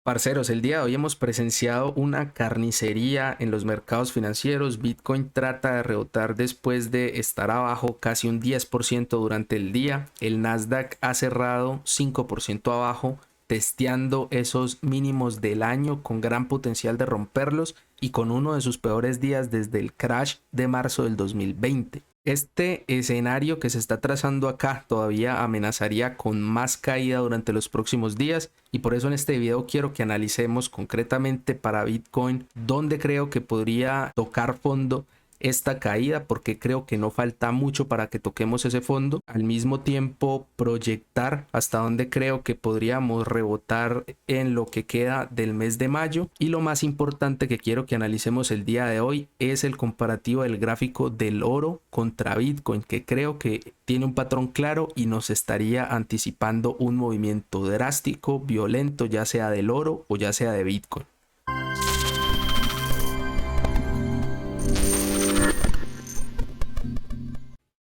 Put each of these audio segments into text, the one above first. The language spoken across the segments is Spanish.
Parceros, el día de hoy hemos presenciado una carnicería en los mercados financieros. Bitcoin trata de rebotar después de estar abajo casi un 10% durante el día. El Nasdaq ha cerrado 5% abajo, testeando esos mínimos del año con gran potencial de romperlos y con uno de sus peores días desde el crash de marzo del 2020. Este escenario que se está trazando acá todavía amenazaría con más caída durante los próximos días, y por eso en este video quiero que analicemos concretamente para Bitcoin dónde creo que podría tocar fondo esta caída, porque creo que no falta mucho para que toquemos ese fondo. Al mismo tiempo proyectar hasta dónde creo que podríamos rebotar en lo que queda del mes de mayo, y lo más importante que quiero que analicemos el día de hoy es el comparativo del gráfico del oro contra Bitcoin, que creo que tiene un patrón claro y nos estaría anticipando un movimiento drástico, violento, ya sea del oro o ya sea de Bitcoin.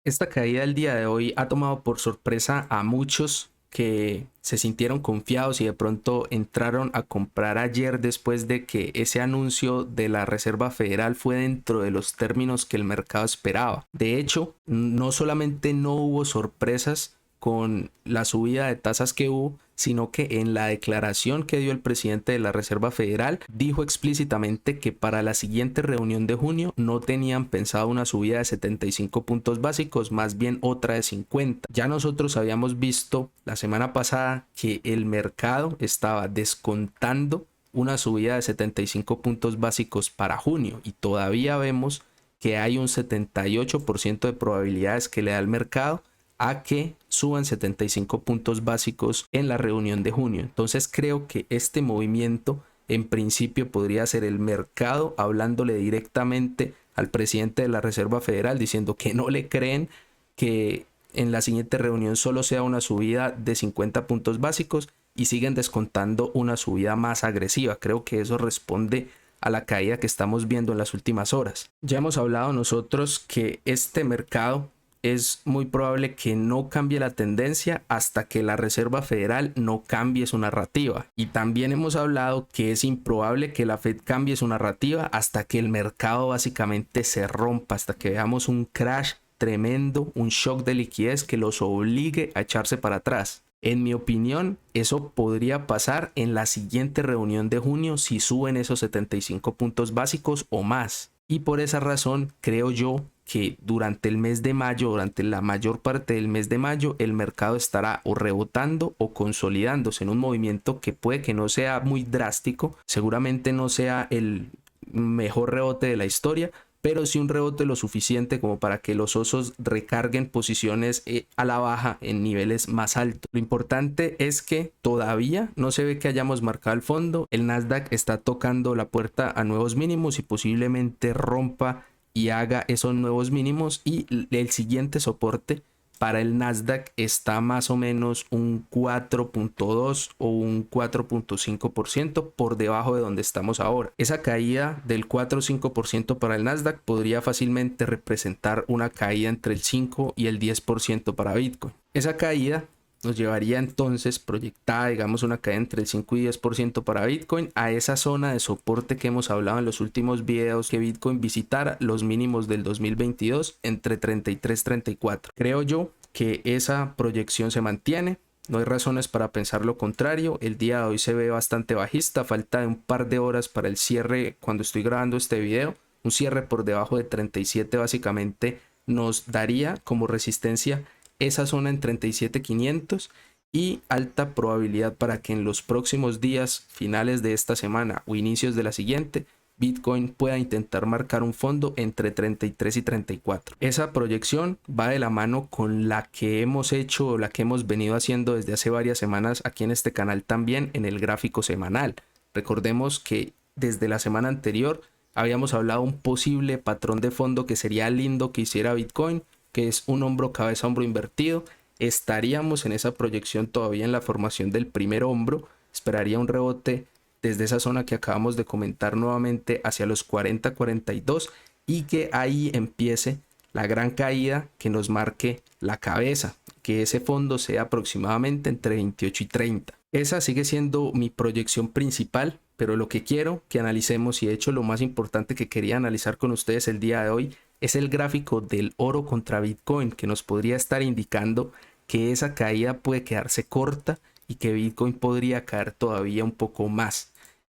Esta caída del día de hoy ha tomado por sorpresa a muchos que se sintieron confiados y de pronto entraron a comprar ayer después de que ese anuncio de la Reserva Federal fue dentro de los términos que el mercado esperaba. De hecho, no solamente no hubo sorpresas con la subida de tasas que hubo, sino que en la declaración que dio el presidente de la Reserva Federal dijo explícitamente que para la siguiente reunión de junio no tenían pensado una subida de 75 puntos básicos, más bien otra de 50. Ya nosotros habíamos visto la semana pasada que el mercado estaba descontando una subida de 75 puntos básicos para junio, y todavía vemos que hay un 78% de probabilidades que le da al mercado a que suban 75 puntos básicos en la reunión de junio. Entonces creo que este movimiento en principio podría ser el mercado hablándole directamente al presidente de la Reserva Federal diciendo que no le creen que en la siguiente reunión solo sea una subida de 50 puntos básicos y siguen descontando una subida más agresiva. Creo que eso responde a la caída que estamos viendo en las últimas horas. Ya hemos hablado nosotros que este mercado es muy probable que no cambie la tendencia hasta que la Reserva Federal no cambie su narrativa. Y también hemos hablado que es improbable que la Fed cambie su narrativa hasta que el mercado básicamente se rompa, hasta que veamos un crash tremendo, un shock de liquidez que los obligue a echarse para atrás. En mi opinión, eso podría pasar en la siguiente reunión de junio si suben esos 75 puntos básicos o más. Y por esa razón creo yo que durante el mes de mayo, durante la mayor parte del mes de mayo, el mercado estará o rebotando o consolidándose en un movimiento que puede que no sea muy drástico, seguramente no sea el mejor rebote de la historia, pero sí un rebote lo suficiente como para que los osos recarguen posiciones a la baja en niveles más altos. Lo importante es que todavía no se ve que hayamos marcado el fondo. El Nasdaq está tocando la puerta a nuevos mínimos y posiblemente rompa y haga esos nuevos mínimos, y el siguiente soporte para el Nasdaq está más o menos un 4.2 o un 4.5% por debajo de donde estamos ahora. Esa caída del 4 o 5% para el Nasdaq podría fácilmente representar una caída entre el 5 y el 10% para Bitcoin. Esa caída nos llevaría entonces proyectada, digamos, una caída entre el 5 y 10% para Bitcoin a esa zona de soporte que hemos hablado en los últimos videos, que Bitcoin visitara los mínimos del 2022 entre 33 y 34. Creo yo que esa proyección se mantiene. No hay razones para pensar lo contrario. El día de hoy se ve bastante bajista, falta de un par de horas para el cierre cuando estoy grabando este video. Un cierre por debajo de 37 básicamente nos daría como resistencia esa zona en 37.500 y alta probabilidad para que en los próximos días, finales de esta semana o inicios de la siguiente, Bitcoin pueda intentar marcar un fondo entre 33 y 34. Esa proyección va de la mano con la que hemos hecho o la que hemos venido haciendo desde hace varias semanas aquí en este canal también en el gráfico semanal. Recordemos que desde la semana anterior habíamos hablado un posible patrón de fondo que sería lindo que hiciera Bitcoin, que es un hombro cabeza hombro invertido. Estaríamos en esa proyección todavía en la formación del primer hombro. Esperaría un rebote desde esa zona que acabamos de comentar nuevamente hacia los 40-42 y que ahí empiece la gran caída que nos marque la cabeza, que ese fondo sea aproximadamente entre 28 y 30. Esa sigue siendo mi proyección principal, pero lo que quiero que analicemos, y de hecho lo más importante que quería analizar con ustedes el día de hoy, es el gráfico del oro contra Bitcoin, que nos podría estar indicando que esa caída puede quedarse corta y que Bitcoin podría caer todavía un poco más.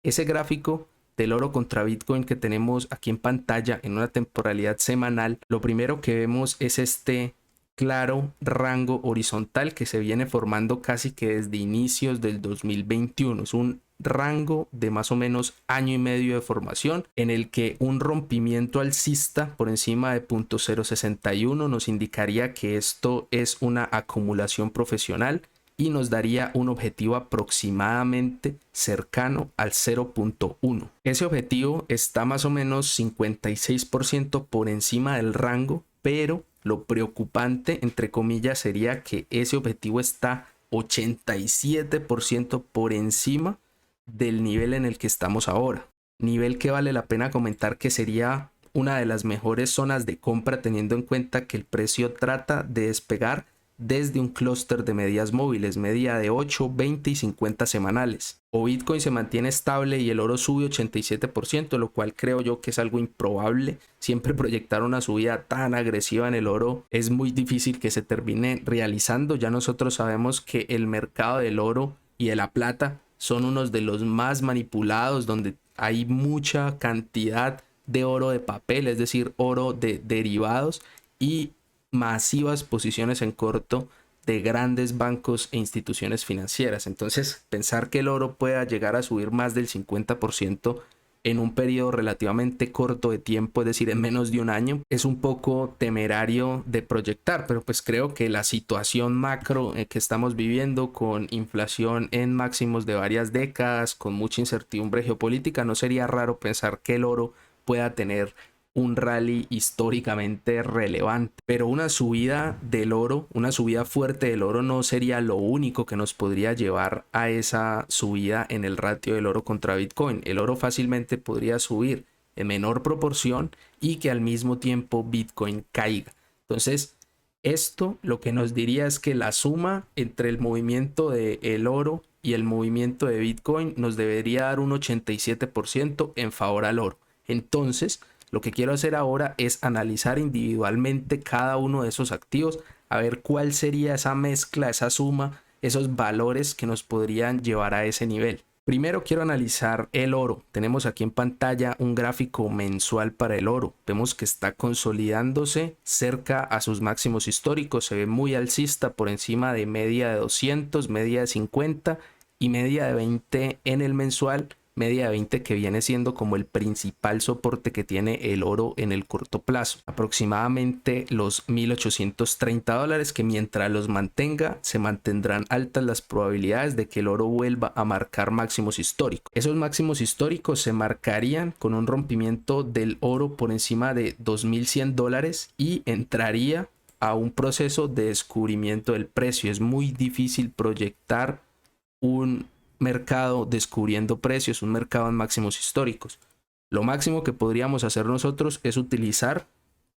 Ese gráfico del oro contra Bitcoin que tenemos aquí en pantalla en una temporalidad semanal, lo primero que vemos es este claro rango horizontal que se viene formando casi que desde inicios del 2021. Es un rango de más o menos año y medio de formación en el que un rompimiento alcista por encima de 0.061 nos indicaría que esto es una acumulación profesional y nos daría un objetivo aproximadamente cercano al 0.1. Ese objetivo está más o menos 56% por encima del rango, pero lo preocupante, entre comillas, sería que ese objetivo está 87% por encima del nivel en el que estamos ahora. Nivel que vale la pena comentar que sería una de las mejores zonas de compra teniendo en cuenta que el precio trata de despegar desde un clúster de medias móviles, media de 8, 20 y 50 semanales. O Bitcoin se mantiene estable y el oro sube 87%, lo cual creo yo que es algo improbable. Siempre proyectar una subida tan agresiva en el oro es muy difícil que se termine realizando. Ya nosotros sabemos que el mercado del oro y de la plata son unos de los más manipulados, donde hay mucha cantidad de oro de papel, es decir, oro de derivados y masivas posiciones en corto de grandes bancos e instituciones financieras. Entonces, pensar que el oro pueda llegar a subir más del 50% en un periodo relativamente corto de tiempo, es decir, en menos de un año, es un poco temerario de proyectar, pero pues creo que la situación macro que estamos viviendo con inflación en máximos de varias décadas, con mucha incertidumbre geopolítica, no sería raro pensar que el oro pueda tener un rally históricamente relevante, pero una subida del oro, una subida fuerte del oro no sería lo único que nos podría llevar a esa subida en el ratio del oro contra Bitcoin. El oro fácilmente podría subir en menor proporción y que al mismo tiempo Bitcoin caiga. Entonces, esto lo que nos diría es que la suma entre el movimiento del oro y el movimiento de Bitcoin nos debería dar un 87% en favor al oro. Entonces, lo que quiero hacer ahora es analizar individualmente cada uno de esos activos, a ver cuál sería esa mezcla, esa suma, esos valores que nos podrían llevar a ese nivel. Primero quiero analizar el oro. Tenemos aquí en pantalla un gráfico mensual para el oro. Vemos que está consolidándose cerca a sus máximos históricos. Se ve muy alcista por encima de media de 200, media de 50 y media de 20 en el mensual. Media de 20 que viene siendo como el principal soporte que tiene el oro en el corto plazo. Aproximadamente los $1.830 que mientras los mantenga se mantendrán altas las probabilidades de que el oro vuelva a marcar máximos históricos. Esos máximos históricos se marcarían con un rompimiento del oro por encima de $2.100 y entraría a un proceso de descubrimiento del precio. Es muy difícil proyectar un mercado descubriendo precios, un mercado en máximos históricos. Lo máximo que podríamos hacer nosotros es utilizar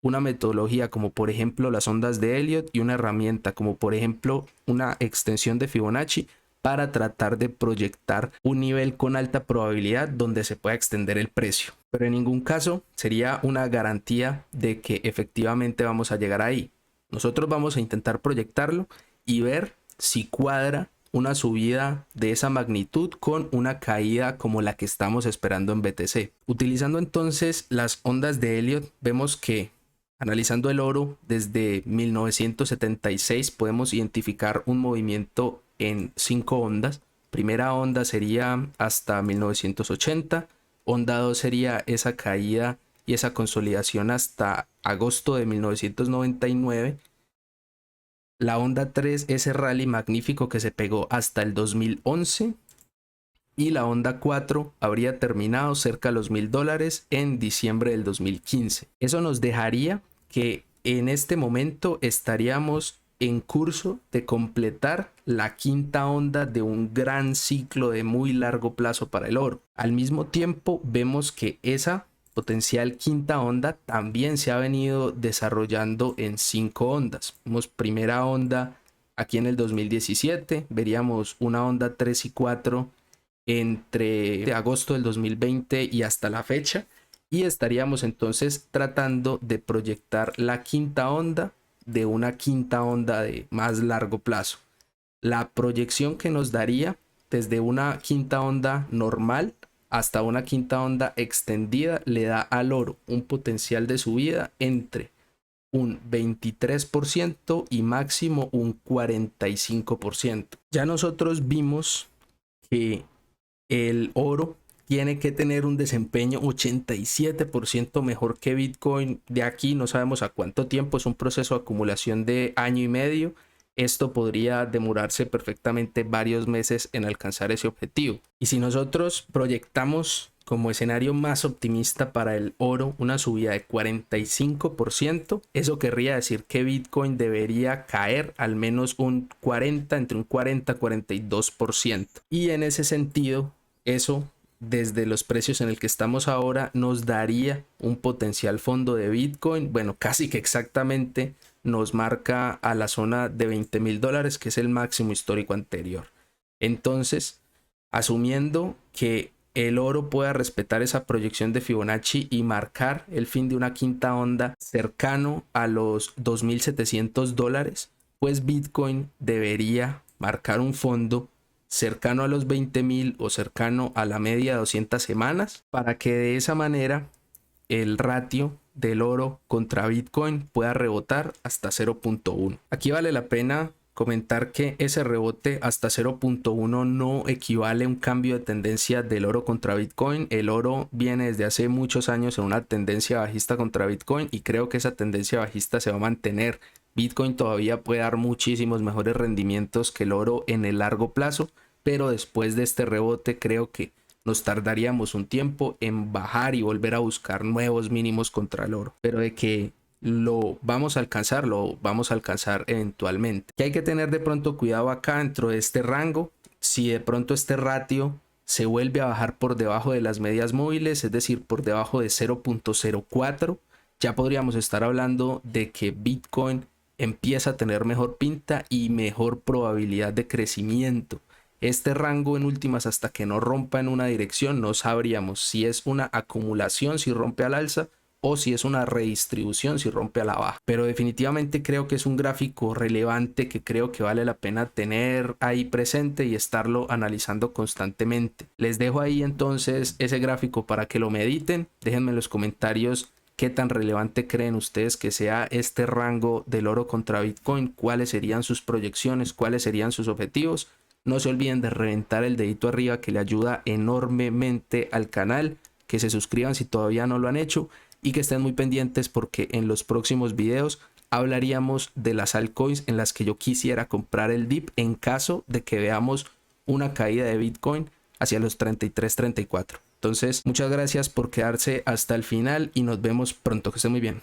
una metodología como por ejemplo las ondas de Elliott y una herramienta como por ejemplo una extensión de Fibonacci para tratar de proyectar un nivel con alta probabilidad donde se pueda extender el precio. Pero en ningún caso sería una garantía de que efectivamente vamos a llegar ahí. Nosotros vamos a intentar proyectarlo y ver si cuadra una subida de esa magnitud con una caída como la que estamos esperando en BTC. Utilizando entonces las ondas de Elliott, vemos que analizando el oro desde 1976 podemos identificar un movimiento en 5 ondas. Primera onda sería hasta 1980, onda 2 sería esa caída y esa consolidación hasta agosto de 1999. La onda 3, ese rally magnífico que se pegó hasta el 2011. Y la onda 4 habría terminado cerca de los $1.000 en diciembre del 2015. Eso nos dejaría que en este momento estaríamos en curso de completar la quinta onda de un gran ciclo de muy largo plazo para el oro. Al mismo tiempo vemos que esa potencial quinta onda también se ha venido desarrollando en 5 ondas. Vemos primera onda aquí en el 2017, veríamos una onda 3 y 4 entre agosto del 2020 y hasta la fecha, y estaríamos entonces tratando de proyectar la quinta onda de una quinta onda de más largo plazo. La proyección que nos daría desde una quinta onda normal hasta una quinta onda extendida le da al oro un potencial de subida entre un 23% y máximo un 45%. Ya nosotros vimos que el oro tiene que tener un desempeño 87% mejor que Bitcoin. De aquí no sabemos a cuánto tiempo, es un proceso de acumulación de año y medio. Esto podría demorarse perfectamente varios meses en alcanzar ese objetivo. Y si nosotros proyectamos como escenario más optimista para el oro una subida de 45%, eso querría decir que Bitcoin debería caer al menos un 40, entre un 40 y 42%. Y en ese sentido, eso desde los precios en el que estamos ahora nos daría un potencial fondo de Bitcoin, bueno, casi que exactamente nos marca a la zona de $20,000, que es el máximo histórico anterior. Entonces, asumiendo que el oro pueda respetar esa proyección de Fibonacci y marcar el fin de una quinta onda cercano a los $2,700, pues Bitcoin debería marcar un fondo cercano a los 20,000 o cercano a la media de 200 semanas, para que de esa manera el ratio del oro contra Bitcoin pueda rebotar hasta 0.1. Aquí vale la pena comentar que ese rebote hasta 0.1 no equivale a un cambio de tendencia del oro contra Bitcoin. El oro viene desde hace muchos años en una tendencia bajista contra Bitcoin y creo que esa tendencia bajista se va a mantener. Bitcoin todavía puede dar muchísimos mejores rendimientos que el oro en el largo plazo, pero después de este rebote creo que nos tardaríamos un tiempo en bajar y volver a buscar nuevos mínimos contra el oro, pero de que lo vamos a alcanzar eventualmente. Que hay que tener de pronto cuidado acá dentro de este rango. Si de pronto este ratio se vuelve a bajar por debajo de las medias móviles, es decir, por debajo de 0.04, ya podríamos estar hablando de que Bitcoin empieza a tener mejor pinta y mejor probabilidad de crecimiento. Este rango en últimas, hasta que no rompa en una dirección, no sabríamos si es una acumulación si rompe al alza o si es una redistribución si rompe a la baja. Pero definitivamente creo que es un gráfico relevante que creo que vale la pena tener ahí presente y estarlo analizando constantemente. Les dejo ahí entonces ese gráfico para que lo mediten. Déjenme en los comentarios qué tan relevante creen ustedes que sea este rango del oro contra Bitcoin, cuáles serían sus proyecciones, cuáles serían sus objetivos. No se olviden de reventar el dedito arriba, que le ayuda enormemente al canal, que se suscriban si todavía no lo han hecho y que estén muy pendientes, porque en los próximos videos hablaríamos de las altcoins en las que yo quisiera comprar el dip en caso de que veamos una caída de Bitcoin hacia los 33-34. Entonces, muchas gracias por quedarse hasta el final y nos vemos pronto. Que estén muy bien.